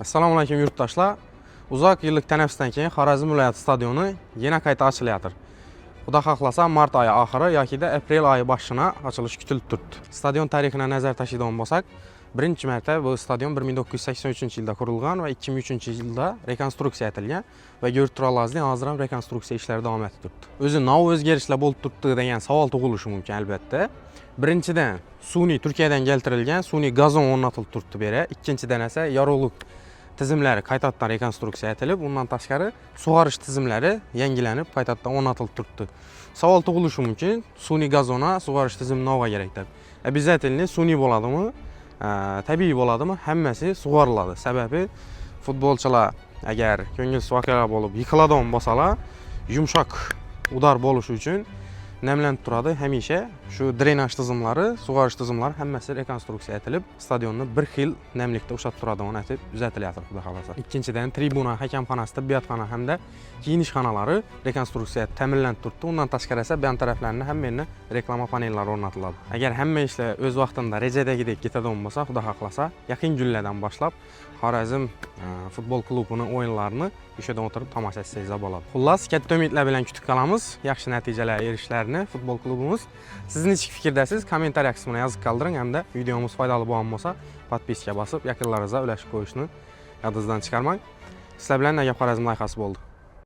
Assalomu alaykum yurtdoshlar. Uzoq yillik tanaffusdan keyin Xorazm viloyati stadioni yana qayta ochilyapti. Xudo xohlasa mart oyi oxiri yoki aprel oyi boshida ochilishi kutilib turibdi. Stadion tarixini nazarda tashlaydigan bo'lsak, birinchi marta bu stadion 1983-yilda qurilgan va 2003-yilda rekonstruksiya etilgan va ko'rib turasizlar, hozir ham rekonstruksiya ishlari davom etib turibdi. O'zi nov o'zgarishlar bo'lib turibdi degan savol tug'ilishi mumkin albatta. Birinchidan sun'iy Turkiyadan keltirilgan sun'iy gazon o'rnatilib turibdi bu yerga. Ikkinchidan esa yorug'lik tizimlari qaytadan rekonstruksiya etilib, undan tashqari sug'orish tizimlari yangilanib, qaytadan o'rnatilib turibdi. Savol tug'ilishi mumkin, sun'iy gazona sug'orish tizimi nima kerak deb. Обязательно sun'iy bo'ladimi, tabiiy bo'ladimi, hammasi sug'oriladi. Sababi futbolchilar agar ko'ngilsiz voqealar bo'lib yiqiladigan bo'lsalar, yumshoq udar bo'lishi uchun namlanib turadi. Hamisha shu drenaj tizimlari, sug'orish tizimlari hammasi rekonstruksiya etilib, stadionni bir xil namlikda ushlab turadigan etib uzatilyapti, xudo xolasa. Ikkinchidan tribuna, hakamxonasi, tibbiyotxona hamda kiyinish xonalari rekonstruksiya ta'minlanib turibdi. Undan tashqari esa bu taraflarni hammani reklama panellari o'rnatiladi. Agar hamma ishlar o'z vaqtida rejadagidek ketadigan bo'lsa, xudo xohlasa, yaqin kunlardan boshlab Xorazm futbol klubining o'yinlarini o'shadan o'tirib tomosha qilsangiz bo'ladi. Xullas, katta umidlar bilan kutib qolamiz yaxshi natijalarga erishishlarni futbol klubimiz. Siz nechta fikrdasiz? Kommentariya qismida yozib qoldiring hamda videomiz foydali bo'lgan bo'lsa, podpiska bosib, yaqinlaringizga ulashib qo'yishni yodingizdan chiqarmang. Sizlar bilan Nagab Xorazm loyihasi bo'ldi.